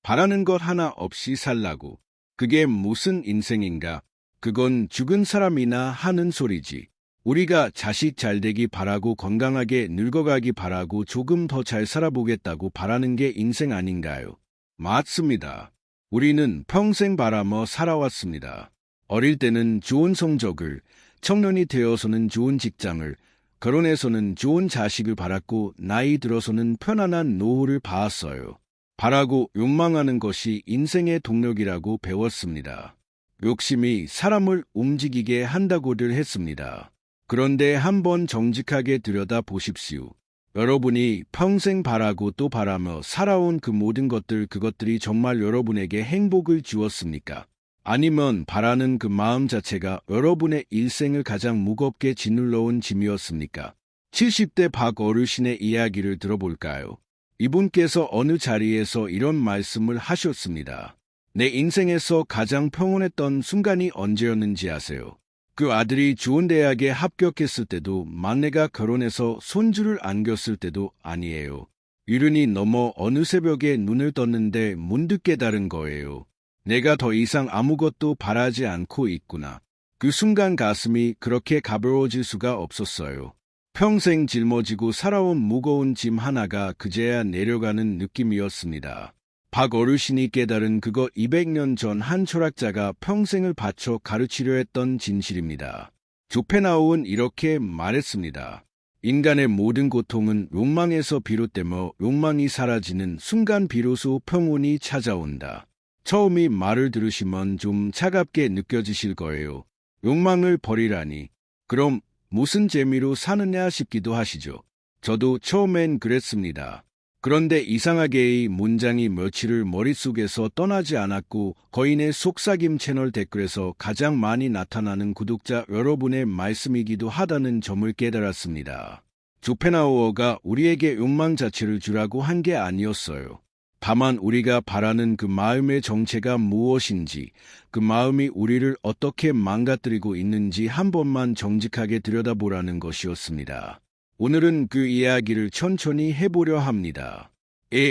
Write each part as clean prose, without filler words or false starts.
바라는 것 하나 없이 살라고. 그게 무슨 인생인가? 그건 죽은 사람이나 하는 소리지. 우리가 자식 잘되기 바라고 건강하게 늙어가기 바라고 조금 더 잘 살아보겠다고 바라는 게 인생 아닌가요? 맞습니다. 우리는 평생 바라며 살아왔습니다. 어릴 때는 좋은 성적을, 청년이 되어서는 좋은 직장을, 결혼해서는 좋은 자식을 바랐고 나이 들어서는 편안한 노후를 봐왔어요. 바라고 욕망하는 것이 인생의 동력이라고 배웠습니다. 욕심이 사람을 움직이게 한다고들 했습니다. 그런데 한번 정직하게 들여다보십시오. 여러분이 평생 바라고 또 바라며 살아온 그 모든 것들, 그것들이 정말 여러분에게 행복을 주었습니까? 아니면 바라는 그 마음 자체가 여러분의 일생을 가장 무겁게 짓눌러온 짐이었습니까? 70대 박 어르신의 이야기를 들어볼까요? 이분께서 어느 자리에서 이런 말씀을 하셨습니다. 내 인생에서 가장 평온했던 순간이 언제였는지 아세요? 그 아들이 좋은 대학에 합격했을 때도, 막내가 결혼해서 손주를 안겼을 때도 아니에요. 이른이 넘어 어느 새벽에 눈을 떴는데 문득 깨달은 거예요. 내가 더 이상 아무것도 바라지 않고 있구나. 그 순간 가슴이 그렇게 가벼워질 수가 없었어요. 평생 짊어지고 살아온 무거운 짐 하나가 그제야 내려가는 느낌이었습니다. 박 어르신이 깨달은 그거 200년 전 한 철학자가 평생을 바쳐 가르치려 했던 진실입니다. 조펜하우는 이렇게 말했습니다. 인간의 모든 고통은 욕망에서 비롯되며 욕망이 사라지는 순간 비로소 평온이 찾아온다. 처음 이 말을 들으시면 좀 차갑게 느껴지실 거예요. 욕망을 버리라니. 그럼 무슨 재미로 사느냐 싶기도 하시죠. 저도 처음엔 그랬습니다. 그런데 이상하게 이 문장이 며칠을 머릿속에서 떠나지 않았고 거인의 속삭임 채널 댓글에서 가장 많이 나타나는 구독자 여러분의 말씀이기도 하다는 점을 깨달았습니다. 조펜하우어가 우리에게 욕망 자체를 주라고 한 게 아니었어요. 다만 우리가 바라는 그 마음의 정체가 무엇인지, 그 마음이 우리를 어떻게 망가뜨리고 있는지 한 번만 정직하게 들여다보라는 것이었습니다. 오늘은 그 이야기를 천천히 해보려 합니다.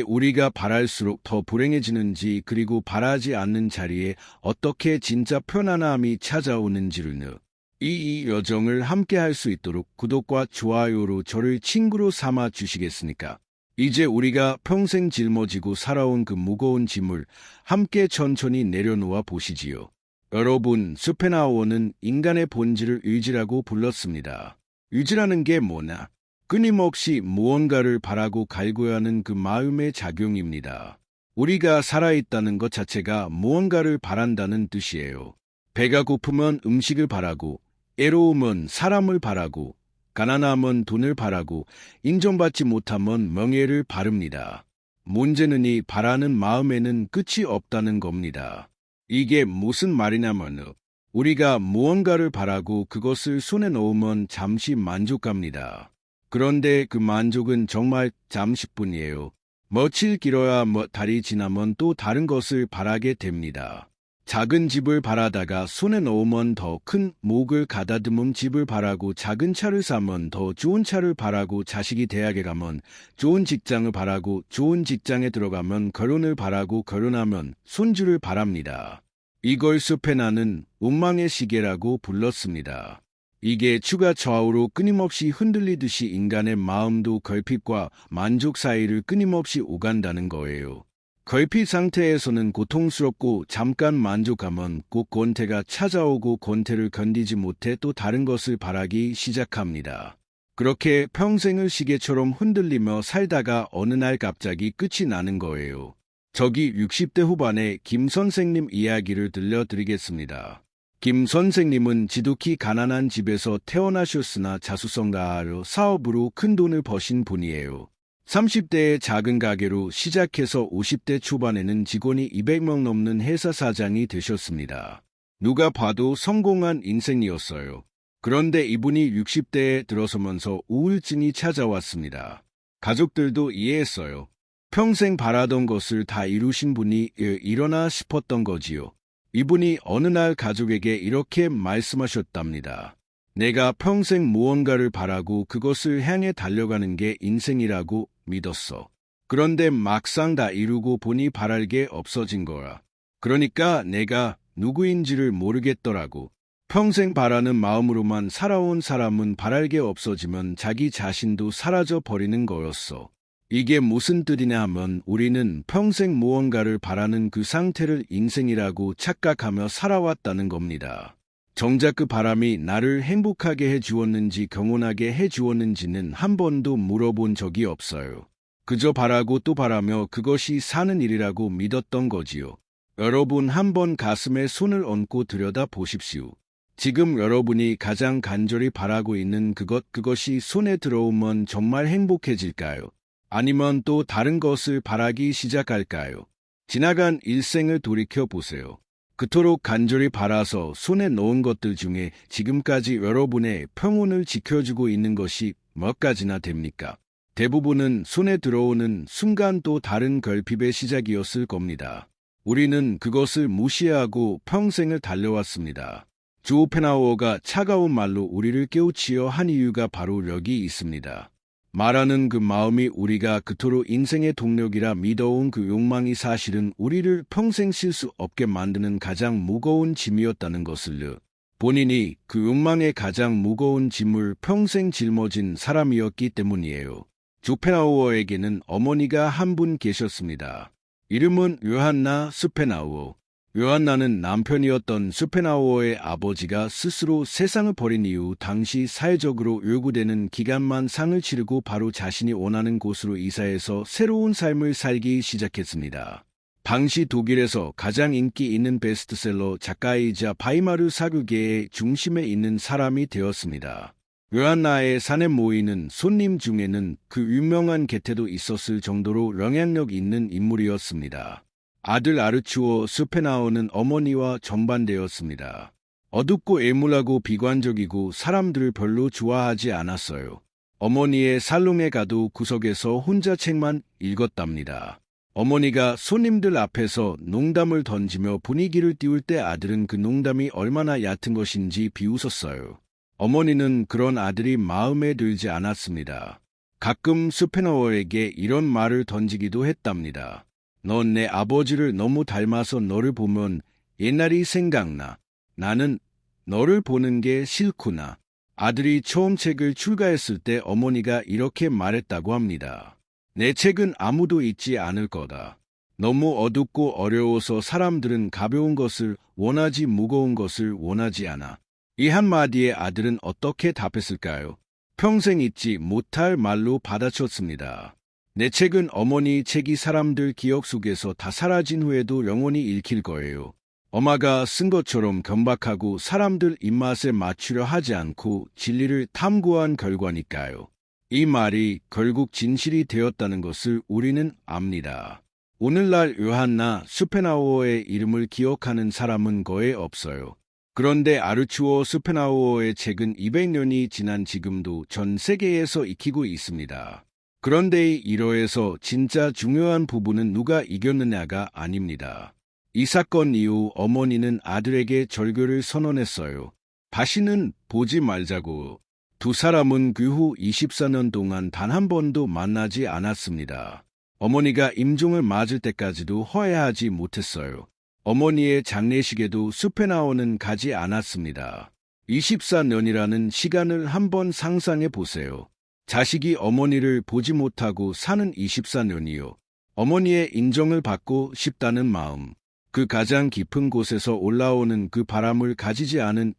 우리가 바랄수록 더 불행해지는지, 그리고 바라지 않는 자리에 어떻게 진짜 편안함이 찾아오는지를 이 여정을 함께 할 수 있도록 구독과 좋아요로 저를 친구로 삼아 주시겠습니까? 이제 우리가 평생 짊어지고 살아온 그 무거운 짐을 함께 천천히 내려놓아 보시지요. 여러분, 쇼펜하우어는 인간의 본질을 의지라고 불렀습니다. 의지라는 게 뭐냐? 끊임없이 무언가를 바라고 갈구하는 그 마음의 작용입니다. 우리가 살아있다는 것 자체가 무언가를 바란다는 뜻이에요. 배가 고프면 음식을 바라고, 애로움은 사람을 바라고, 가난함은 돈을 바라고, 인정받지 못하면 명예를 바릅니다. 문제는 이 바라는 마음에는 끝이 없다는 겁니다. 이게 무슨 말이냐면 우리가 무언가를 바라고 그것을 손에 넣으면 잠시 만족합니다. 그런데 그 만족은 정말 잠시뿐이에요. 며칠 길어야 달이 지나면 또 다른 것을 바라게 됩니다. 작은 집을 바라다가 손에 넣으면 더 큰 목을 가다듬은 집을 바라고, 작은 차를 사면 더 좋은 차를 바라고, 자식이 대학에 가면 좋은 직장을 바라고, 좋은 직장에 들어가면 결혼을 바라고, 결혼하면 손주를 바랍니다. 이걸 쇼펜하우어는 욕망의 시계라고 불렀습니다. 이게 추가 좌우로 끊임없이 흔들리듯이 인간의 마음도 결핍과 만족 사이를 끊임없이 오간다는 거예요. 결핍 상태에서는 고통스럽고 잠깐 만족하면 꼭 권태가 찾아오고 권태를 견디지 못해 또 다른 것을 바라기 시작합니다. 그렇게 평생을 시계처럼 흔들리며 살다가 어느 날 갑자기 끝이 나는 거예요. 저기 60대 후반의 김 선생님 이야기를 들려드리겠습니다. 김 선생님은 지독히 가난한 집에서 태어나셨으나 자수성가하여 사업으로 큰 돈을 버신 분이에요. 30대의 작은 가게로 시작해서 50대 초반에는 직원이 200명 넘는 회사 사장이 되셨습니다. 누가 봐도 성공한 인생이었어요. 그런데 이분이 60대에 들어서면서 우울증이 찾아왔습니다. 가족들도 이해했어요. 평생 바라던 것을 다 이루신 분이 일어나 싶었던 거지요. 이분이 어느 날 가족에게 이렇게 말씀하셨답니다. 내가 평생 무언가를 바라고 그것을 향해 달려가는 게 인생이라고 믿었어. 그런데 막상 다 이루고 보니 바랄 게 없어진 거야. 그러니까 내가 누구인지를 모르겠더라고. 평생 바라는 마음으로만 살아온 사람은 바랄 게 없어지면 자기 자신도 사라져 버리는 거였어. 이게 무슨 뜻이냐 하면 우리는 평생 무언가를 바라는 그 상태를 인생이라고 착각하며 살아왔다는 겁니다. 정작 그 바람이 나를 행복하게 해주었는지 경건하게 해주었는지는 한 번도 물어본 적이 없어요. 그저 바라고 또 바라며 그것이 사는 일이라고 믿었던 거지요. 여러분 한번 가슴에 손을 얹고 들여다 보십시오. 지금 여러분이 가장 간절히 바라고 있는 그것이 손에 들어오면 정말 행복해질까요? 아니면 또 다른 것을 바라기 시작할까요? 지나간 일생을 돌이켜 보세요. 그토록 간절히 바라서 손에 넣은 것들 중에 지금까지 여러분의 평온을 지켜주고 있는 것이 몇 가지나 됩니까? 대부분은 손에 들어오는 순간 또 다른 결핍의 시작이었을 겁니다. 우리는 그것을 무시하고 평생을 달려왔습니다. 조펜하우어가 차가운 말로 우리를 깨우치려 한 이유가 바로 여기 있습니다. 말하는 그 마음이 우리가 그토록 인생의 동력이라 믿어온 그 욕망이 사실은 우리를 평생 쉴 수 없게 만드는 가장 무거운 짐이었다는 것을요. 본인이 그 욕망의 가장 무거운 짐을 평생 짊어진 사람이었기 때문이에요. 조펜하우어에게는 어머니가 한 분 계셨습니다. 이름은 요한나 스펜하우어. 요한나는 남편이었던 스펜하우어의 아버지가 스스로 세상을 버린 이후 당시 사회적으로 요구되는 기간만 상을 치르고 바로 자신이 원하는 곳으로 이사해서 새로운 삶을 살기 시작했습니다. 당시 독일에서 가장 인기 있는 베스트셀러 작가이자 바이마르 사교계의 중심에 있는 사람이 되었습니다. 요한나의 산에 모이는 손님 중에는 그 유명한 개태도 있었을 정도로 영향력 있는 인물이었습니다. 아들 아르추어 스펜하우어는 어머니와 정반대였습니다. 어둡고 애물하고 비관적이고 사람들을 별로 좋아하지 않았어요. 어머니의 살롱에 가도 구석에서 혼자 책만 읽었답니다. 어머니가 손님들 앞에서 농담을 던지며 분위기를 띄울 때 아들은 그 농담이 얼마나 얕은 것인지 비웃었어요. 어머니는 그런 아들이 마음에 들지 않았습니다. 가끔 스펜하우어에게 이런 말을 던지기도 했답니다. 넌 내 아버지를 너무 닮아서 너를 보면 옛날이 생각나. 나는 너를 보는 게 싫구나. 아들이 처음 책을 출간했을 때 어머니가 이렇게 말했다고 합니다. 내 책은 아무도 읽지 않을 거다. 너무 어둡고 어려워서 사람들은 가벼운 것을 원하지 무거운 것을 원하지 않아. 이 한마디에 아들은 어떻게 답했을까요? 평생 잊지 못할 말로 받아쳤습니다. 내 책은 어머니 책이 사람들 기억 속에서 다 사라진 후에도 영원히 읽힐 거예요. 엄마가 쓴 것처럼 경박하고 사람들 입맛에 맞추려 하지 않고 진리를 탐구한 결과니까요. 이 말이 결국 진실이 되었다는 것을 우리는 압니다. 오늘날 요한나 스펜하우어의 이름을 기억하는 사람은 거의 없어요. 그런데 아르추어 스펜하우어의 책은 200년이 지난 지금도 전 세계에서 익히고 있습니다. 그런데 이러해서 진짜 중요한 부분은 누가 이겼느냐가 아닙니다. 이 사건 이후 어머니는 아들에게 절교를 선언했어요. 다시는 보지 말자고. 두 사람은 그 후 24년 동안 단 한 번도 만나지 않았습니다. 어머니가 임종을 맞을 때까지도 화해하지 못했어요. 어머니의 장례식에도 스펜하우어는 가지 않았습니다. 24년이라는 시간을 한번 상상해 보세요. 자식이 어머니를 보지 못하고 사는 24년이요. 어머니의 인정을 받고 싶다는 마음. 그 가장 깊은 곳에서 올라오는 그 바람을 가지지 않은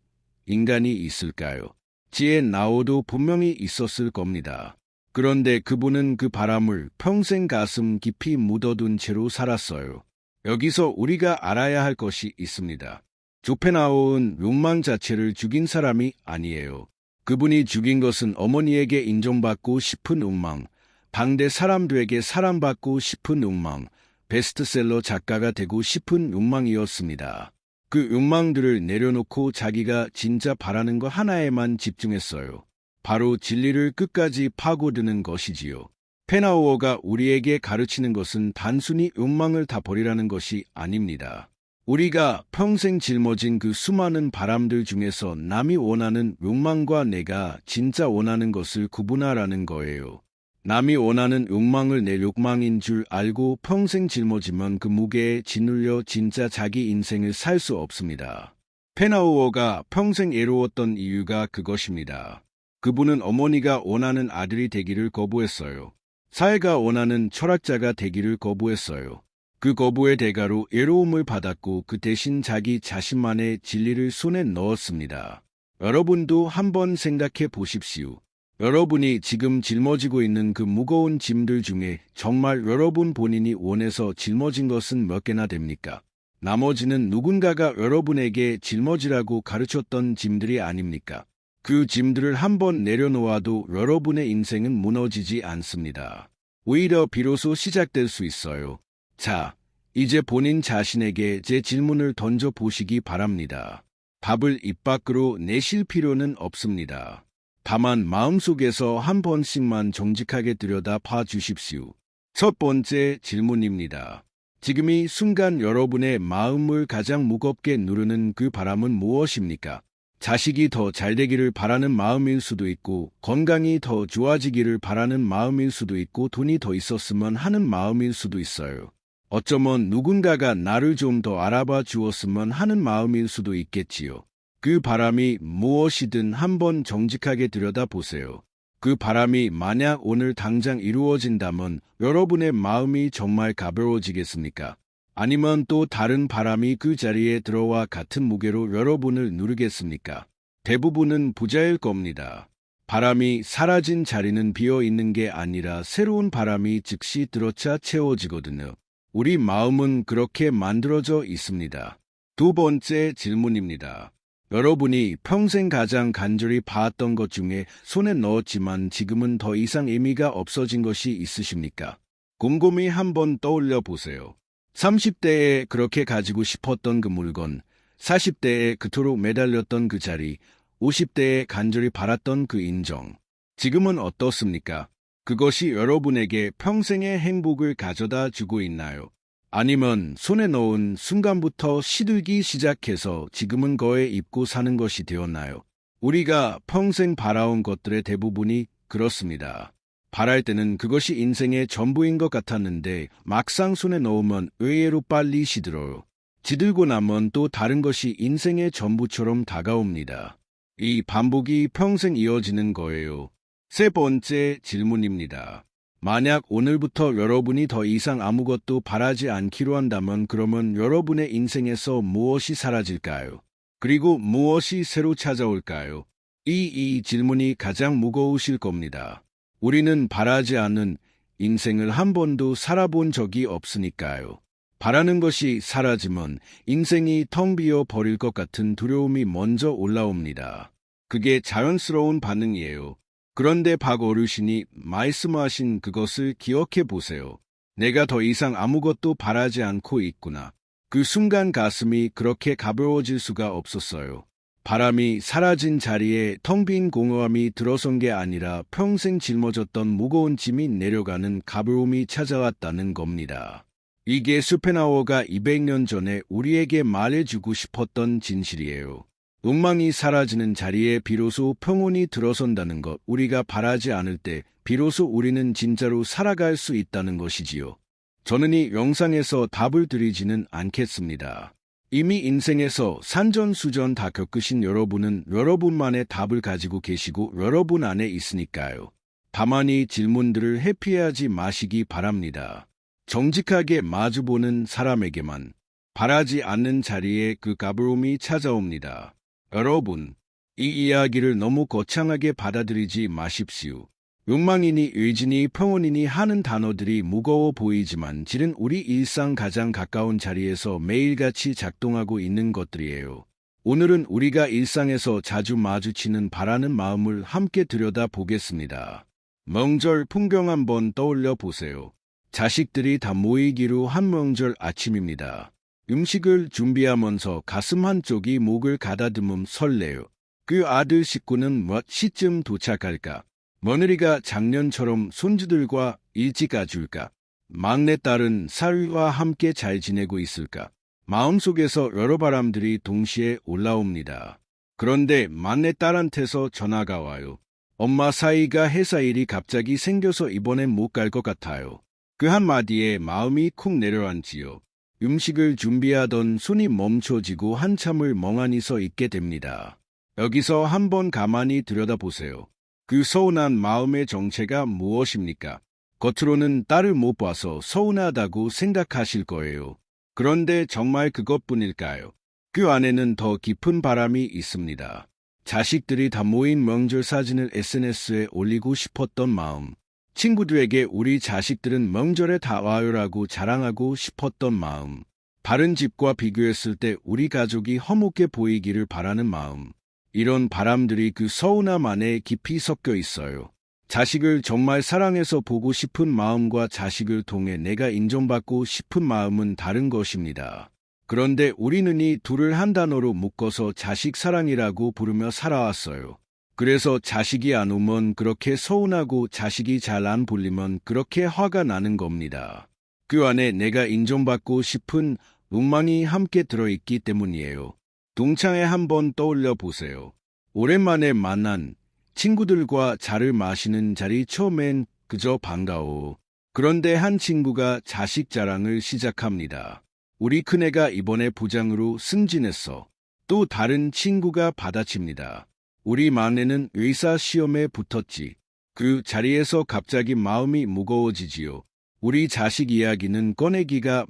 인간이 있을까요? 지혜 나오도 분명히 있었을 겁니다. 그런데 그분은 그 바람을 평생 가슴 깊이 묻어둔 채로 살았어요. 여기서 우리가 알아야 할 것이 있습니다. 조펜하우어는 욕망 자체를 죽인 사람이 아니에요. 그분이 죽인 것은 어머니에게 인정받고 싶은 욕망, 방대 사람들에게 사랑받고 싶은 욕망, 베스트셀러 작가가 되고 싶은 욕망이었습니다. 그 욕망들을 내려놓고 자기가 진짜 바라는 것 하나에만 집중했어요. 바로 진리를 끝까지 파고드는 것이지요. 펜하우어가 우리에게 가르치는 것은 단순히 욕망을 다 버리라는 것이 아닙니다. 우리가 평생 짊어진 그 수많은 바람들 중에서 남이 원하는 욕망과 내가 진짜 원하는 것을 구분하라는 거예요. 남이 원하는 욕망을 내 욕망인 줄 알고 평생 짊어지면 그 무게에 짓눌려 진짜 자기 인생을 살 수 없습니다. 페나우어가 평생 애로웠던 이유가 그것입니다. 그분은 어머니가 원하는 아들이 되기를 거부했어요. 사회가 원하는 철학자가 되기를 거부했어요. 그 거부의 대가로 애로움을 받았고 그 대신 자기 자신만의 진리를 손에 넣었습니다. 여러분도 한번 생각해 보십시오. 여러분이 지금 짊어지고 있는 그 무거운 짐들 중에 정말 여러분 본인이 원해서 짊어진 것은 몇 개나 됩니까? 나머지는 누군가가 여러분에게 짊어지라고 가르쳤던 짐들이 아닙니까? 그 짐들을 한번 내려놓아도 여러분의 인생은 무너지지 않습니다. 오히려 비로소 시작될 수 있어요. 자, 이제 본인 자신에게 제 질문을 던져보시기 바랍니다. 답을 입 밖으로 내실 필요는 없습니다. 다만 마음속에서 한 번씩만 정직하게 들여다봐 주십시오. 첫 번째 질문입니다. 지금 이 순간 여러분의 마음을 가장 무겁게 누르는 그 바람은 무엇입니까? 자식이 더 잘되기를 바라는 마음일 수도 있고, 건강이 더 좋아지기를 바라는 마음일 수도 있고, 돈이 더 있었으면 하는 마음일 수도 있어요. 어쩌면 누군가가 나를 좀 더 알아봐 주었으면 하는 마음일 수도 있겠지요. 그 바람이 무엇이든 한번 정직하게 들여다보세요. 그 바람이 만약 오늘 당장 이루어진다면 여러분의 마음이 정말 가벼워지겠습니까? 아니면 또 다른 바람이 그 자리에 들어와 같은 무게로 여러분을 누르겠습니까? 대부분은 부자일 겁니다. 바람이 사라진 자리는 비어 있는 게 아니라 새로운 바람이 즉시 들어차 채워지거든요. 우리 마음은 그렇게 만들어져 있습니다. 두 번째 질문입니다. 여러분이 평생 가장 간절히 봐왔던 것 중에 손에 넣었지만 지금은 더 이상 의미가 없어진 것이 있으십니까? 곰곰이 한번 떠올려 보세요. 30대에 그렇게 가지고 싶었던 그 물건, 40대에 그토록 매달렸던 그 자리, 50대에 간절히 바랐던 그 인정. 지금은 어떻습니까? 그것이 여러분에게 평생의 행복을 가져다 주고 있나요? 아니면 손에 넣은 순간부터 시들기 시작해서 지금은 거에 입고 사는 것이 되었나요? 우리가 평생 바라온 것들의 대부분이 그렇습니다. 바랄 때는 그것이 인생의 전부인 것 같았는데 막상 손에 넣으면 의외로 빨리 시들어요. 시들고 나면 또 다른 것이 인생의 전부처럼 다가옵니다. 이 반복이 평생 이어지는 거예요. 세 번째 질문입니다. 만약 오늘부터 여러분이 더 이상 아무것도 바라지 않기로 한다면 그러면 여러분의 인생에서 무엇이 사라질까요? 그리고 무엇이 새로 찾아올까요? 이 질문이 가장 무거우실 겁니다. 우리는 바라지 않는 인생을 한 번도 살아본 적이 없으니까요. 바라는 것이 사라지면 인생이 텅 비어 버릴 것 같은 두려움이 먼저 올라옵니다. 그게 자연스러운 반응이에요. 그런데 박 어르신이 말씀하신 그것을 기억해 보세요. 내가 더 이상 아무것도 바라지 않고 있구나. 그 순간 가슴이 그렇게 가벼워질 수가 없었어요. 바람이 사라진 자리에 텅 빈 공허함이 들어선 게 아니라 평생 짊어졌던 무거운 짐이 내려가는 가벼움이 찾아왔다는 겁니다. 이게 쇼펜하우어가 200년 전에 우리에게 말해주고 싶었던 진실이에요. 욕망이 사라지는 자리에 비로소 평온이 들어선다는 것, 우리가 바라지 않을 때 비로소 우리는 진짜로 살아갈 수 있다는 것이지요. 저는 이 영상에서 답을 드리지는 않겠습니다. 이미 인생에서 산전수전 다 겪으신 여러분은 여러분만의 답을 가지고 계시고 여러분 안에 있으니까요. 다만 이 질문들을 회피하지 마시기 바랍니다. 정직하게 마주보는 사람에게만 바라지 않는 자리에 그 가벼움이 찾아옵니다. 여러분, 이 이야기를 너무 거창하게 받아들이지 마십시오. 욕망이니 의지니 평온이니 하는 단어들이 무거워 보이지만 실은 우리 일상 가장 가까운 자리에서 매일같이 작동하고 있는 것들이에요. 오늘은 우리가 일상에서 자주 마주치는 바라는 마음을 함께 들여다보겠습니다. 명절 풍경 한번 떠올려 보세요. 자식들이 다 모이기로 한 명절 아침입니다. 음식을 준비하면서 가슴 한쪽이 목을 가다듬음 설레요. 그 아들 식구는 몇 시쯤 도착할까? 며느리가 작년처럼 손주들과 일찍 가줄까? 막내딸은 사위와 함께 잘 지내고 있을까? 마음속에서 여러 바람들이 동시에 올라옵니다. 그런데 막내딸한테서 전화가 와요. 엄마 사이가 회사 일이 갑자기 생겨서 이번엔 못 갈 것 같아요. 그 한마디에 마음이 쿵 내려앉지요. 음식을 준비하던 손이 멈춰지고 한참을 멍하니 서 있게 됩니다. 여기서 한번 가만히 들여다보세요. 그 서운한 마음의 정체가 무엇입니까? 겉으로는 딸을 못 봐서 서운하다고 생각하실 거예요. 그런데 정말 그것뿐일까요? 그 안에는 더 깊은 바람이 있습니다. 자식들이 다 모인 명절 사진을 SNS에 올리고 싶었던 마음. 친구들에게 우리 자식들은 명절에 다 와요라고 자랑하고 싶었던 마음. 다른 집과 비교했을 때 우리 가족이 허무게 보이기를 바라는 마음. 이런 바람들이 그 서운함 안에 깊이 섞여 있어요. 자식을 정말 사랑해서 보고 싶은 마음과 자식을 통해 내가 인정받고 싶은 마음은 다른 것입니다. 그런데 우리는 이 둘을 한 단어로 묶어서 자식 사랑이라고 부르며 살아왔어요. 그래서 자식이 안 오면 그렇게 서운하고 자식이 잘 안 불리면 그렇게 화가 나는 겁니다. 그 안에 내가 인정받고 싶은 욕망이 함께 들어있기 때문이에요. 동창회 한번 떠올려 보세요. 오랜만에 만난 친구들과 차를 마시는 자리 처음엔 그저 반가워. 그런데 한 친구가 자식 자랑을 시작합니다. 우리 큰애가 이번에 부장으로 승진했어. 또 다른 친구가 받아칩니다. 우리 막내는 의사 시험에 붙었지. 그 자리에서 갑자기 마음이 무거워지지요. 우리 자식 이야기는 꺼내기가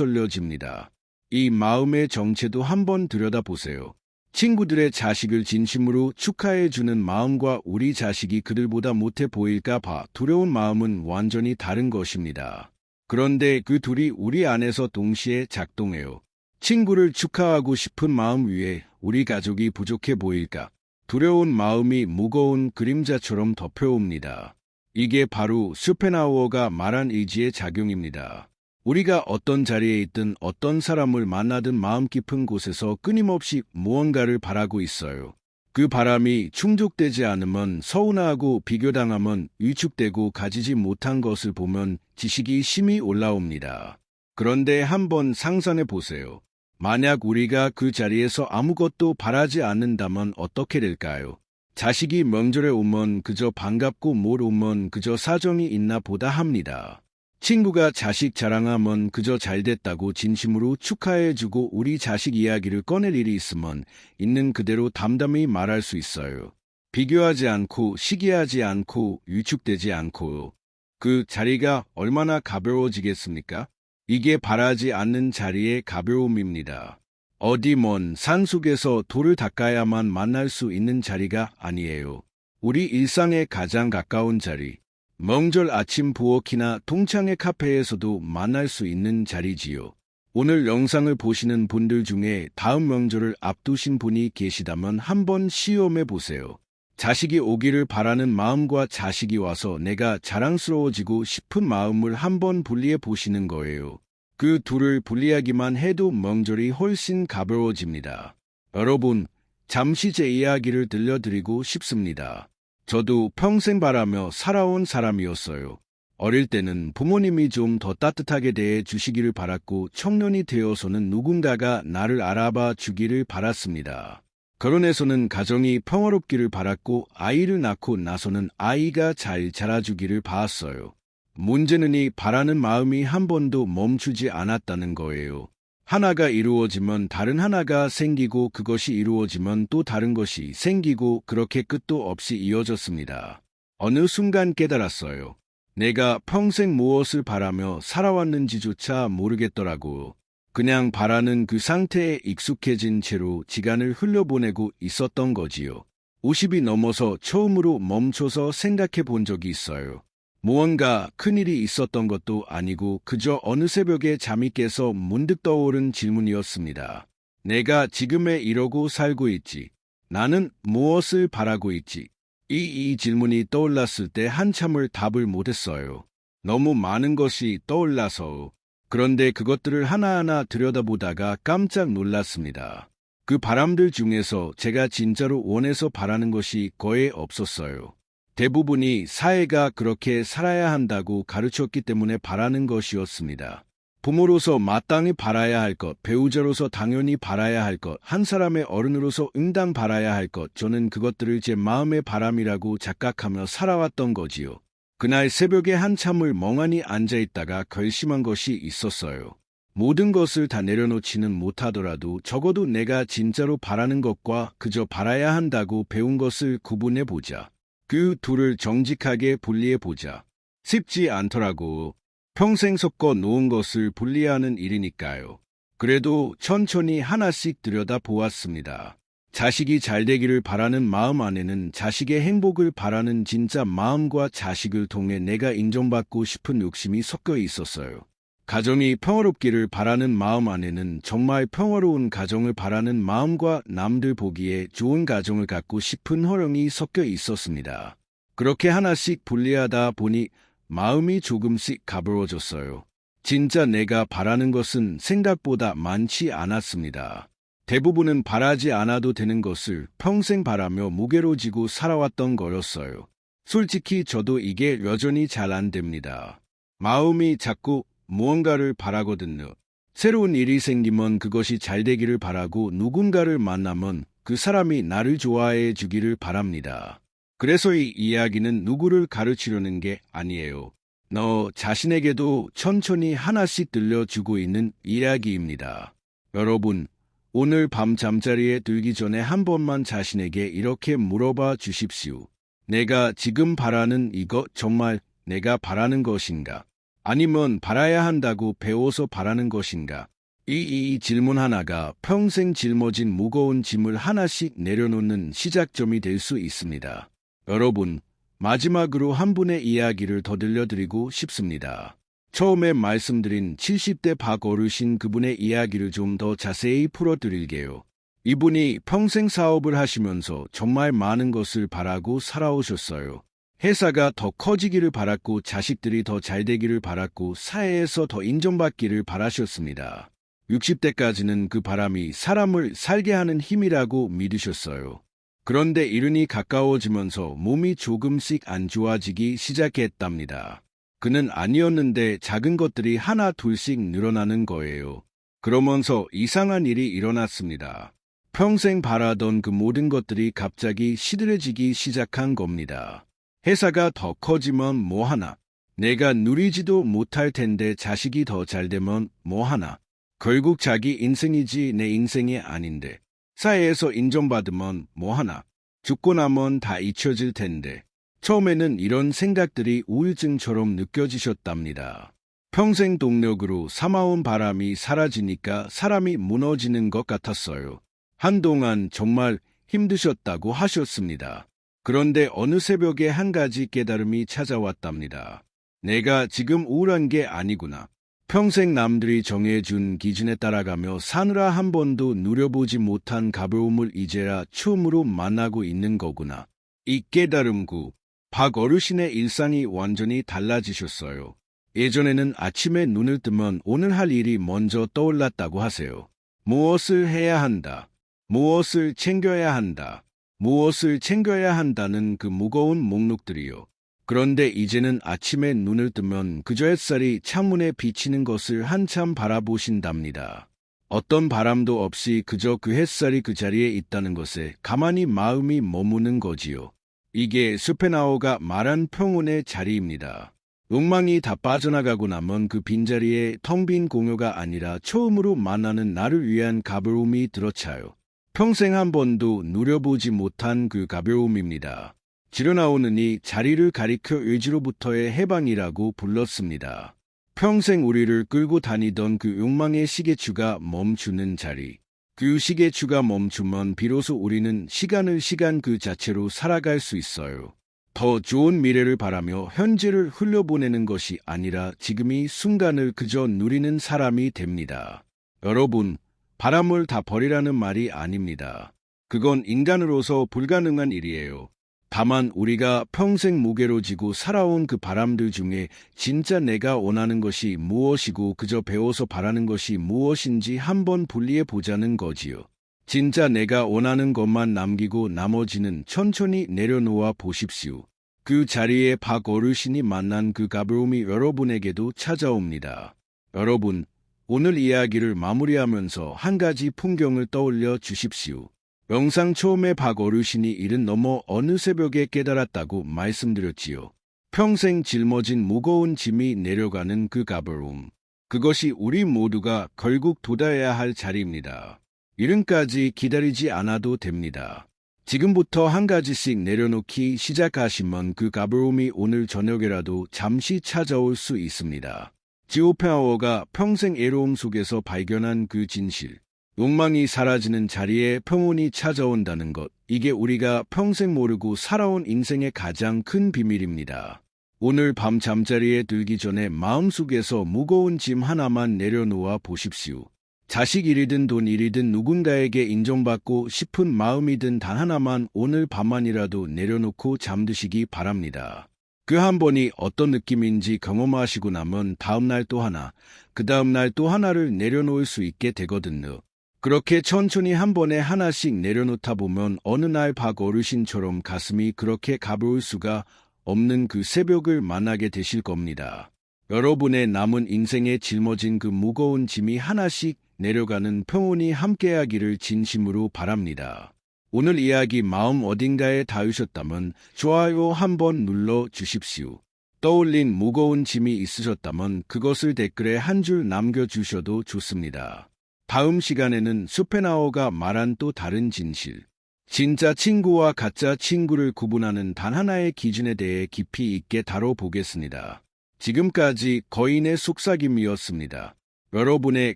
망설여집니다. 이 마음의 정체도 한번 들여다보세요. 친구들의 자식을 진심으로 축하해주는 마음과 우리 자식이 그들보다 못해 보일까 봐 두려운 마음은 완전히 다른 것입니다. 그런데 그 둘이 우리 안에서 동시에 작동해요. 친구를 축하하고 싶은 마음 위에 우리 가족이 부족해 보일까? 두려운 마음이 무거운 그림자처럼 덮여옵니다. 이게 바로 쇼펜하우어가 말한 의지의 작용입니다. 우리가 어떤 자리에 있든 어떤 사람을 만나든 마음 깊은 곳에서 끊임없이 무언가를 바라고 있어요. 그 바람이 충족되지 않으면 서운하고 비교당하면 위축되고 가지지 못한 것을 보면 지식이 심히 올라옵니다. 그런데 한번 상상해 보세요. 만약 우리가 그 자리에서 아무것도 바라지 않는다면 어떻게 될까요? 자식이 명절에 오면 그저 반갑고 못 오면 그저 사정이 있나 보다 합니다. 친구가 자식 자랑하면 그저 잘됐다고 진심으로 축하해주고 우리 자식 이야기를 꺼낼 일이 있으면 있는 그대로 담담히 말할 수 있어요. 비교하지 않고 시기하지 않고 위축되지 않고 그 자리가 얼마나 가벼워지겠습니까? 이게 바라지 않는 자리의 가벼움입니다. 어디 먼 산속에서 돌을 닦아야만 만날 수 있는 자리가 아니에요. 우리 일상에 가장 가까운 자리. 명절 아침 부엌이나 동창회 카페에서도 만날 수 있는 자리지요. 오늘 영상을 보시는 분들 중에 다음 명절을 앞두신 분이 계시다면 한번 시험해 보세요. 자식이 오기를 바라는 마음과 자식이 와서 내가 자랑스러워지고 싶은 마음을 한번 분리해 보시는 거예요. 그 둘을 분리하기만 해도 명절이 훨씬 가벼워집니다. 여러분, 잠시 제 이야기를 들려드리고 싶습니다. 저도 평생 바라며 살아온 사람이었어요. 어릴 때는 부모님이 좀 더 따뜻하게 대해 주시기를 바랐고 청년이 되어서는 누군가가 나를 알아봐 주기를 바랐습니다. 결혼해서는 가정이 평화롭기를 바랐고 아이를 낳고 나서는 아이가 잘 자라주기를 바랐어요. 문제는 이 바라는 마음이 한 번도 멈추지 않았다는 거예요. 하나가 이루어지면 다른 하나가 생기고 그것이 이루어지면 또 다른 것이 생기고 그렇게 끝도 없이 이어졌습니다. 어느 순간 깨달았어요. 내가 평생 무엇을 바라며 살아왔는지조차 모르겠더라고. 그냥 바라는 그 상태에 익숙해진 채로 시간을 흘려보내고 있었던 거지요. 50이 넘어서 처음으로 멈춰서 생각해 본 적이 있어요. 무언가 큰일이 있었던 것도 아니고 그저 어느 새벽에 잠이 깨서 문득 떠오른 질문이었습니다. 내가 지금에 이러고 살고 있지. 나는 무엇을 바라고 있지? 이 질문이 떠올랐을 때 한참을 답을 못했어요. 너무 많은 것이 떠올라서. 그런데 그것들을 하나하나 들여다보다가 깜짝 놀랐습니다. 그 바람들 중에서 제가 진짜로 원해서 바라는 것이 거의 없었어요. 대부분이 사회가 그렇게 살아야 한다고 가르쳤기 때문에 바라는 것이었습니다. 부모로서 마땅히 바라야 할 것, 배우자로서 당연히 바라야 할 것, 한 사람의 어른으로서 응당 바라야 할 것, 저는 그것들을 제 마음의 바람이라고 착각하며 살아왔던 거지요. 그날 새벽에 한참을 멍하니 앉아있다가 결심한 것이 있었어요. 모든 것을 다 내려놓지는 못하더라도 적어도 내가 진짜로 바라는 것과 그저 바라야 한다고 배운 것을 구분해보자. 그 둘을 정직하게 분리해보자. 쉽지 않더라고. 평생 섞어 놓은 것을 분리하는 일이니까요. 그래도 천천히 하나씩 들여다보았습니다. 자식이 잘 되기를 바라는 마음 안에는 자식의 행복을 바라는 진짜 마음과 자식을 통해 내가 인정받고 싶은 욕심이 섞여 있었어요. 가정이 평화롭기를 바라는 마음 안에는 정말 평화로운 가정을 바라는 마음과 남들 보기에 좋은 가정을 갖고 싶은 허영이 섞여 있었습니다. 그렇게 하나씩 분리하다 보니 마음이 조금씩 가벼워졌어요. 진짜 내가 바라는 것은 생각보다 많지 않았습니다. 대부분은 바라지 않아도 되는 것을 평생 바라며 무게로 지고 살아왔던 거였어요. 솔직히 저도 이게 여전히 잘 안 됩니다. 마음이 자꾸 무언가를 바라거든요. 새로운 일이 생기면 그것이 잘 되기를 바라고 누군가를 만나면 그 사람이 나를 좋아해 주기를 바랍니다. 그래서 이 이야기는 누구를 가르치려는 게 아니에요. 너 자신에게도 천천히 하나씩 들려주고 있는 이야기입니다. 여러분, 오늘 밤 잠자리에 들기 전에 한 번만 자신에게 이렇게 물어봐 주십시오. 내가 지금 바라는 이거 정말 내가 바라는 것인가? 아니면 바라야 한다고 배워서 바라는 것인가? 이 질문 하나가 평생 짊어진 무거운 짐을 하나씩 내려놓는 시작점이 될 수 있습니다. 여러분, 마지막으로 한 분의 이야기를 더 들려드리고 싶습니다. 처음에 말씀드린 70대 박 어르신 그분의 이야기를 좀 더 자세히 풀어드릴게요. 이분이 평생 사업을 하시면서 정말 많은 것을 바라고 살아오셨어요. 회사가 더 커지기를 바랐고 자식들이 더 잘 되기를 바랐고 사회에서 더 인정받기를 바라셨습니다. 60대까지는 그 바람이 사람을 살게 하는 힘이라고 믿으셨어요. 그런데 이른이 가까워지면서 몸이 조금씩 안 좋아지기 시작했답니다. 그는 아니었는데 작은 것들이 하나 둘씩 늘어나는 거예요. 그러면서 이상한 일이 일어났습니다. 평생 바라던 그 모든 것들이 갑자기 시들해지기 시작한 겁니다. 회사가 더 커지면 뭐하나? 내가 누리지도 못할 텐데 자식이 더 잘되면 뭐하나? 결국 자기 인생이지 내 인생이 아닌데. 사회에서 인정받으면 뭐하나? 죽고 나면 다 잊혀질 텐데. 처음에는 이런 생각들이 우울증처럼 느껴지셨답니다. 평생 동력으로 삼아온 바람이 사라지니까 사람이 무너지는 것 같았어요. 한동안 정말 힘드셨다고 하셨습니다. 그런데 어느 새벽에 한 가지 깨달음이 찾아왔답니다. 내가 지금 우울한 게 아니구나. 평생 남들이 정해준 기준에 따라가며 사느라 한 번도 누려보지 못한 가벼움을 이제야 처음으로 만나고 있는 거구나. 이 깨달음 후 박 어르신의 일상이 완전히 달라지셨어요. 예전에는 아침에 눈을 뜨면 오늘 할 일이 먼저 떠올랐다고 하세요. 무엇을 해야 한다. 무엇을 챙겨야 한다. 무엇을 챙겨야 한다는 그 무거운 목록들이요. 그런데 이제는 아침에 눈을 뜨면 그저 햇살이 창문에 비치는 것을 한참 바라보신답니다. 어떤 바람도 없이 그저 그 햇살이 그 자리에 있다는 것에 가만히 마음이 머무는 거지요. 이게 스펜하우가 말한 평온의 자리입니다. 욕망이 다 빠져나가고 나면 그 빈자리에 텅 빈 공허가 아니라 처음으로 만나는 나를 위한 가벼움이 들어차요. 평생 한 번도 누려보지 못한 그 가벼움입니다. 지려나오는 이 자리를 가리켜 의지로부터의 해방이라고 불렀습니다. 평생 우리를 끌고 다니던 그 욕망의 시계추가 멈추는 자리. 그 시계추가 멈추면 비로소 우리는 시간 그 자체로 살아갈 수 있어요. 더 좋은 미래를 바라며 현재를 흘려보내는 것이 아니라 지금 이 순간을 그저 누리는 사람이 됩니다. 여러분, 바람을 다 버리라는 말이 아닙니다. 그건 인간으로서 불가능한 일이에요. 다만 우리가 평생 무게로 지고 살아온 그 바람들 중에 진짜 내가 원하는 것이 무엇이고 그저 배워서 바라는 것이 무엇인지 한번 분리해 보자는 거지요. 진짜 내가 원하는 것만 남기고 나머지는 천천히 내려놓아 보십시오. 그 자리에 박 어르신이 만난 그 가벼움이 여러분에게도 찾아옵니다. 여러분, 오늘 이야기를 마무리하면서 한 가지 풍경을 떠올려 주십시오. 영상 처음에 박 어르신이 이른 넘어 어느 새벽에 깨달았다고 말씀드렸지요. 평생 짊어진 무거운 짐이 내려가는 그 가벼움. 그것이 우리 모두가 결국 돋아야 할 자리입니다. 이름까지 기다리지 않아도 됩니다. 지금부터 한 가지씩 내려놓기 시작하시면 그 가벼움이 오늘 저녁에라도 잠시 찾아올 수 있습니다. 지오펜하워가 평생 애로움 속에서 발견한 그 진실. 욕망이 사라지는 자리에 평온이 찾아온다는 것. 이게 우리가 평생 모르고 살아온 인생의 가장 큰 비밀입니다. 오늘 밤 잠자리에 들기 전에 마음속에서 무거운 짐 하나만 내려놓아 보십시오. 자식 일이든 돈 일이든 누군가에게 인정받고 싶은 마음이든 단 하나만 오늘 밤만이라도 내려놓고 잠드시기 바랍니다. 그 한 번이 어떤 느낌인지 경험하시고 나면 다음날 또 하나, 그 다음날 또 하나를 내려놓을 수 있게 되거든요. 그렇게 천천히 한 번에 하나씩 내려놓다 보면 어느 날 박 어르신처럼 가슴이 그렇게 가벼울 수가 없는 그 새벽을 만나게 되실 겁니다. 여러분의 남은 인생에 짊어진 그 무거운 짐이 하나씩 내려가는 평온이 함께하기를 진심으로 바랍니다. 오늘 이야기 마음 어딘가에 닿으셨다면 좋아요 한번 눌러 주십시오. 떠올린 무거운 짐이 있으셨다면 그것을 댓글에 한 줄 남겨주셔도 좋습니다. 다음 시간에는 쇼펜하우어가 말한 또 다른 진실. 진짜 친구와 가짜 친구를 구분하는 단 하나의 기준에 대해 깊이 있게 다뤄보겠습니다. 지금까지 거인의 속삭임이었습니다. 여러분의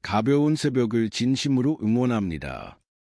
가벼운 새벽을 진심으로 응원합니다.